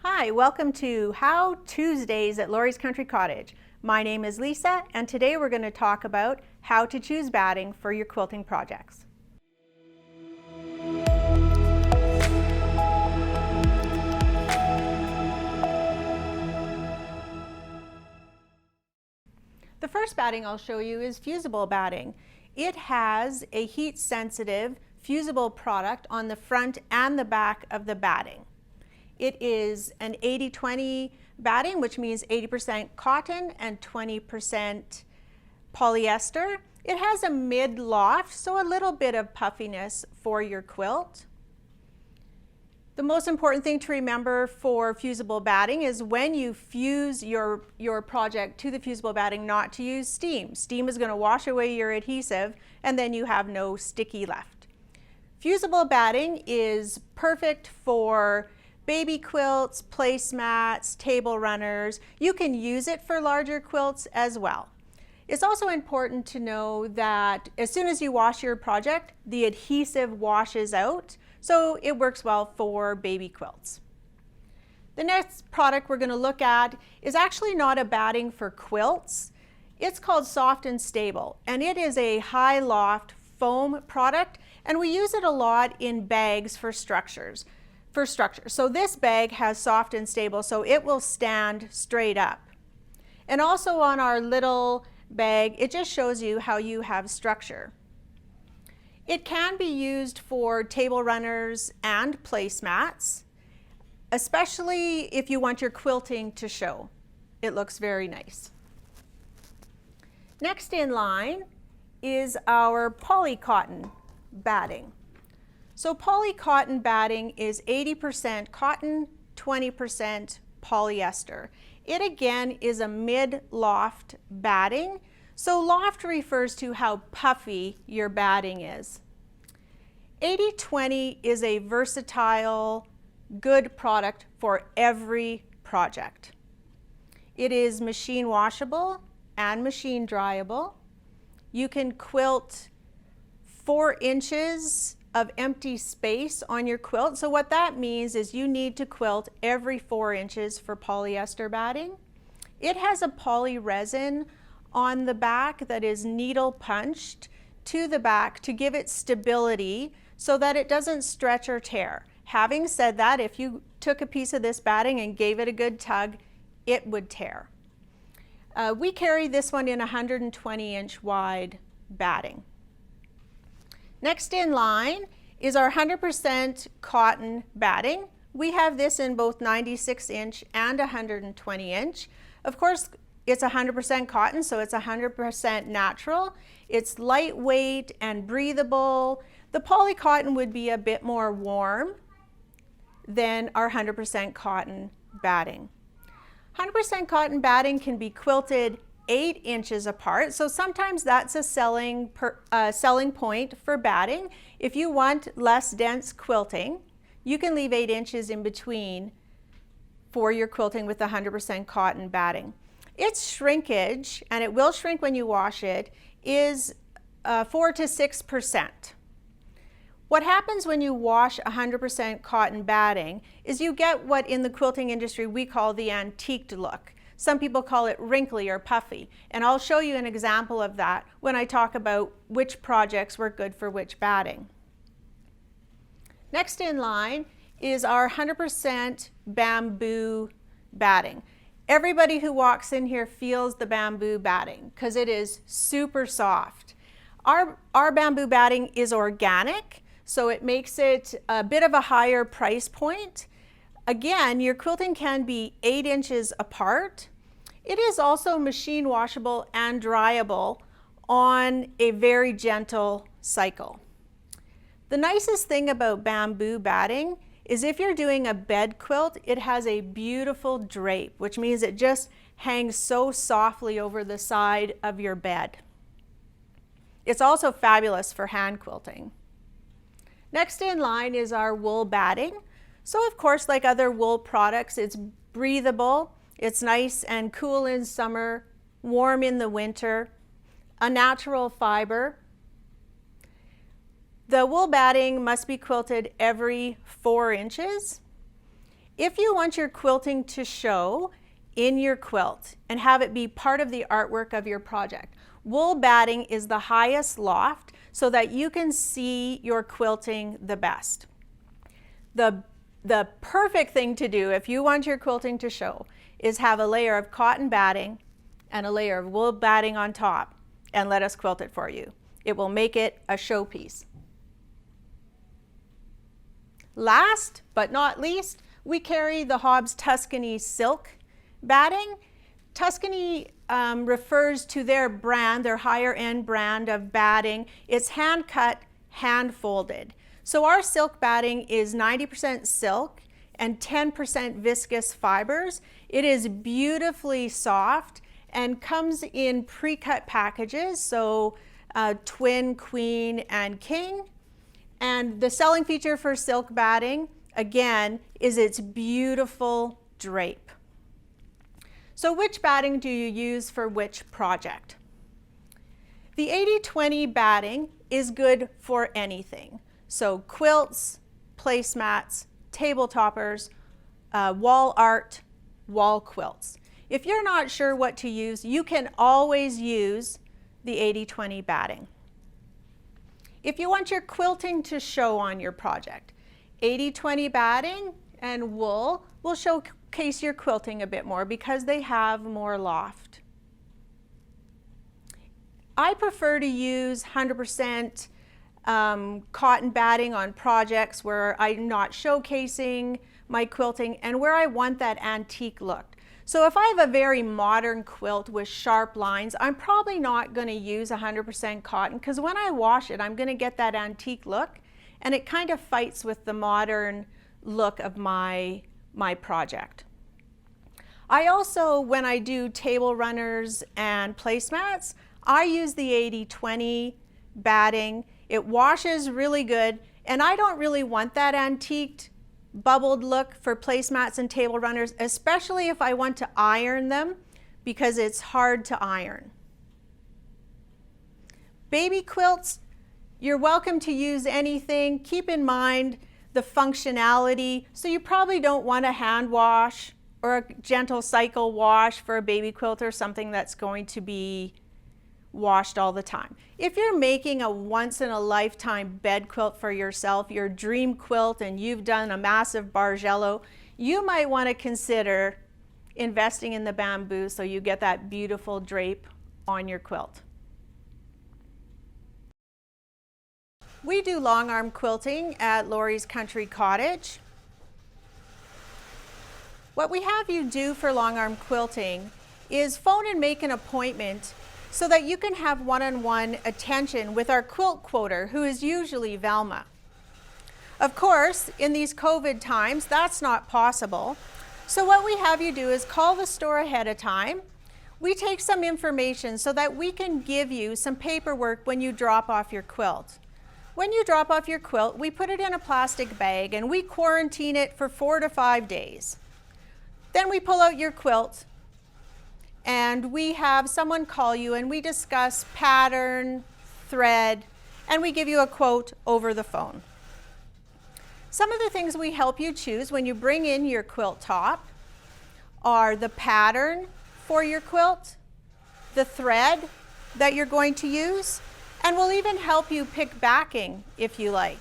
Hi, welcome to How Tuesdays at Laurie's Country Cottage. My name is Lisa, and today we're going to talk about how to choose batting for your quilting projects. The first batting I'll show you is Fusible Batting. It has a heat-sensitive, fusible product on the front and the back of the batting. It is an 80-20 batting, which means 80% cotton and 20% polyester. It has a mid-loft, so a little bit of puffiness for your quilt. The most important thing to remember for fusible batting is when you fuse your project to the fusible batting, not to use steam. Steam is going to wash away your adhesive and then you have no sticky left. Fusible batting is perfect for baby quilts, placemats, table runners. You can use it for larger quilts as well. It's also important to know that as soon as you wash your project, the adhesive washes out, so it works well for baby quilts. The next product we're going to look at is actually not a batting for quilts. It's called Soft and Stable, and it is a high loft foam product, and we use it a lot in bags for structures. So this bag has Soft and Stable, so it will stand straight up. And also on our little bag, it just shows you how you have structure. It can be used for table runners and placemats, especially if you want your quilting to show. It looks very nice. Next in line is our poly cotton batting. So poly cotton batting is 80% cotton, 20% polyester. It again is a mid-loft batting. So loft refers to how puffy your batting is. 80-20 is a versatile, good product for every project. It is machine washable and machine dryable. You can quilt 4 inches of empty space on your quilt. So what that means is you need to quilt every 4 inches for polyester batting. It has a poly resin on the back that is needle punched to the back to give it stability so that it doesn't stretch or tear. Having said that, if you took a piece of this batting and gave it a good tug, it would tear. We carry this one in 120-inch wide batting. Next in line is our 100% cotton batting. We have this in both 96-inch and 120-inch. Of course, it's 100% cotton, so it's 100% natural. It's lightweight and breathable. The poly cotton would be a bit more warm than our 100% cotton batting. 100% cotton batting can be quilted 8 inches apart, so sometimes that's a selling point for batting. If you want less dense quilting, you can leave 8 inches in between for your quilting with the 100% cotton batting. Its shrinkage, and it will shrink when you wash it, is 4 to 6%. What happens when you wash 100% cotton batting is you get what in the quilting industry we call the antiqued look. Some people call it wrinkly or puffy, and I'll show you an example of that when I talk about which projects work good for which batting. Next in line is our 100% bamboo batting. Everybody who walks in here feels the bamboo batting because it is super soft. Our bamboo batting is organic, so it makes it a bit of a higher price point. Again, your quilting can be 8 inches apart. It is also machine washable and dryable on a very gentle cycle. The nicest thing about bamboo batting is if you're doing a bed quilt, it has a beautiful drape, which means it just hangs so softly over the side of your bed. It's also fabulous for hand quilting. Next in line is our wool batting. So of course, like other wool products, it's breathable, it's nice and cool in summer, warm in the winter, a natural fiber. The wool batting must be quilted every 4 inches. If you want your quilting to show in your quilt and have it be part of the artwork of your project, wool batting is the highest loft so that you can see your quilting the best. The perfect thing to do if you want your quilting to show is have a layer of cotton batting and a layer of wool batting on top and let us quilt it for you. It will make it a showpiece. Last but not least, we carry the Hobbes Tuscany silk batting. Tuscany refers to their brand, their higher end brand of batting. It's hand cut, hand folded. So our silk batting is 90% silk and 10% viscous fibers. It is beautifully soft and comes in pre-cut packages, so twin, queen, and king. And the selling feature for silk batting, again, is its beautiful drape. So which batting do you use for which project? The 80-20 batting is good for anything. So quilts, placemats, table toppers, wall art, wall quilts. If you're not sure what to use, you can always use the 80-20 batting. If you want your quilting to show on your project, 80-20 batting and wool will showcase your quilting a bit more because they have more loft. I prefer to use 100% cotton batting on projects where I'm not showcasing my quilting and where I want that antique look. So if I have a very modern quilt with sharp lines, I'm probably not going to use 100% cotton because when I wash it, I'm going to get that antique look and it kind of fights with the modern look of my project. I also, when I do table runners and placemats, I use the 80-20 batting. It washes really good, and I don't really want that antiqued bubbled look for placemats and table runners, especially if I want to iron them because it's hard to iron. Baby quilts, you're welcome to use anything. Keep in mind the functionality, so you probably don't want a hand wash or a gentle cycle wash for a baby quilt or something that's going to be washed all the time. If you're making a once-in-a-lifetime bed quilt for yourself, your dream quilt, and you've done a massive Bargello, you might want to consider investing in the bamboo so you get that beautiful drape on your quilt. We do long arm quilting at Laurie's Country Cottage. What we have you do for long arm quilting is phone and make an appointment so that you can have one-on-one attention with our quilt quoter, who is usually Velma. Of course, in these COVID times, that's not possible. So what we have you do is call the store ahead of time. We take some information so that we can give you some paperwork when you drop off your quilt. When you drop off your quilt, we put it in a plastic bag and we quarantine it for 4 to 5 days. Then we pull out your quilt and we have someone call you and we discuss pattern, thread, and we give you a quote over the phone. Some of the things we help you choose when you bring in your quilt top are the pattern for your quilt, the thread that you're going to use, and we'll even help you pick backing if you like.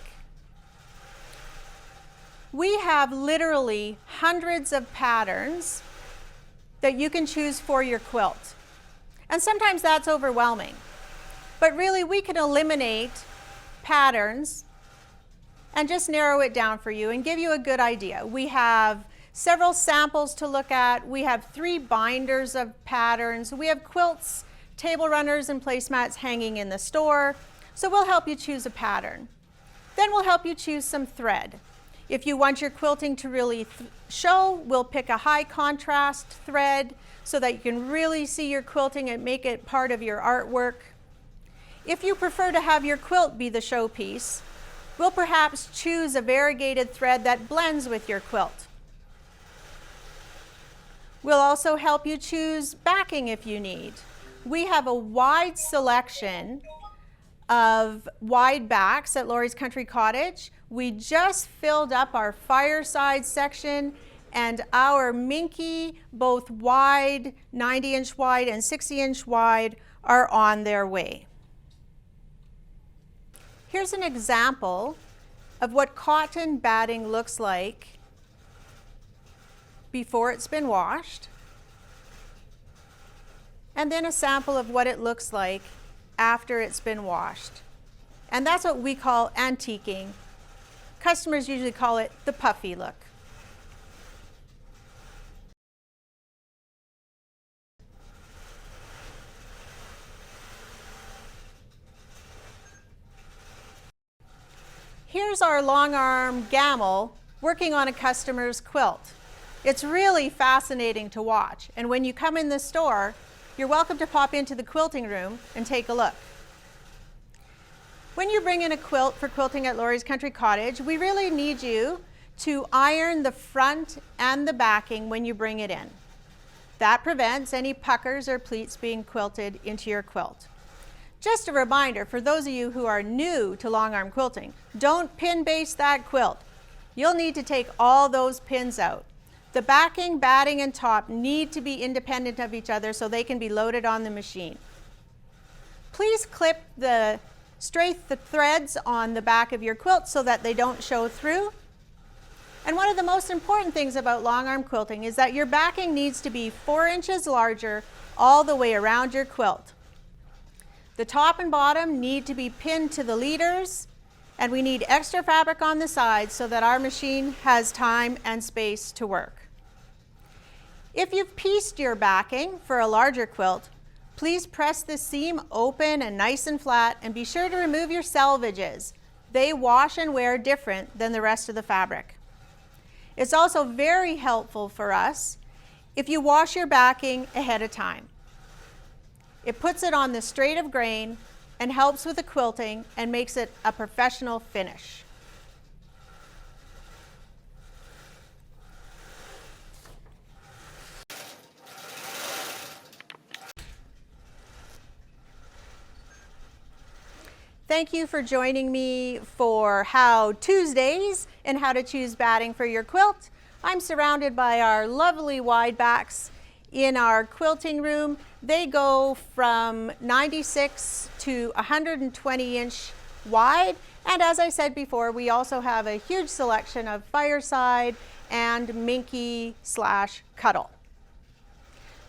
We have literally hundreds of patterns that you can choose for your quilt. And sometimes that's overwhelming. But really, we can eliminate patterns and just narrow it down for you and give you a good idea. We have several samples to look at. We have 3 binders of patterns. We have quilts, table runners, and placemats hanging in the store. So we'll help you choose a pattern. Then we'll help you choose some thread. If you want your quilting to really show, we'll pick a high contrast thread so that you can really see your quilting and make it part of your artwork. If you prefer to have your quilt be the showpiece, we'll perhaps choose a variegated thread that blends with your quilt. We'll also help you choose backing if you need. We have a wide selection of wide backs at Laurie's Country Cottage. We just filled up our fireside section and our Minky, both wide, 90-inch wide and 60-inch wide, are on their way. Here's an example of what cotton batting looks like before it's been washed, and then a sample of what it looks like after it's been washed. And that's what we call antiquing. Customers usually call it the puffy look. Here's our long arm gamel working on a customer's quilt. It's really fascinating to watch, and when you come in the store, you're welcome to pop into the quilting room and take a look. When you bring in a quilt for quilting at Laurie's Country Cottage, we really need you to iron the front and the backing when you bring it in. That prevents any puckers or pleats being quilted into your quilt. Just a reminder for those of you who are new to long arm quilting, don't pin base that quilt. You'll need to take all those pins out. The backing, batting, and top need to be independent of each other so they can be loaded on the machine. Please clip the threads on the back of your quilt so that they don't show through. And one of the most important things about long arm quilting is that your backing needs to be 4 inches larger all the way around your quilt. The top and bottom need to be pinned to the leaders, and we need extra fabric on the sides so that our machine has time and space to work. If you've pieced your backing for a larger quilt, please press the seam open and nice and flat, and be sure to remove your selvages. They wash and wear different than the rest of the fabric. It's also very helpful for us if you wash your backing ahead of time. It puts it on the straight of grain and helps with the quilting and makes it a professional finish. Thank you for joining me for How Tuesdays and how to choose batting for your quilt. I'm surrounded by our lovely wide backs in our quilting room. They go from 96 to 120 inch wide. And as I said before, we also have a huge selection of fireside and Minky/cuddle.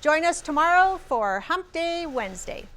Join us tomorrow for Hump Day Wednesday.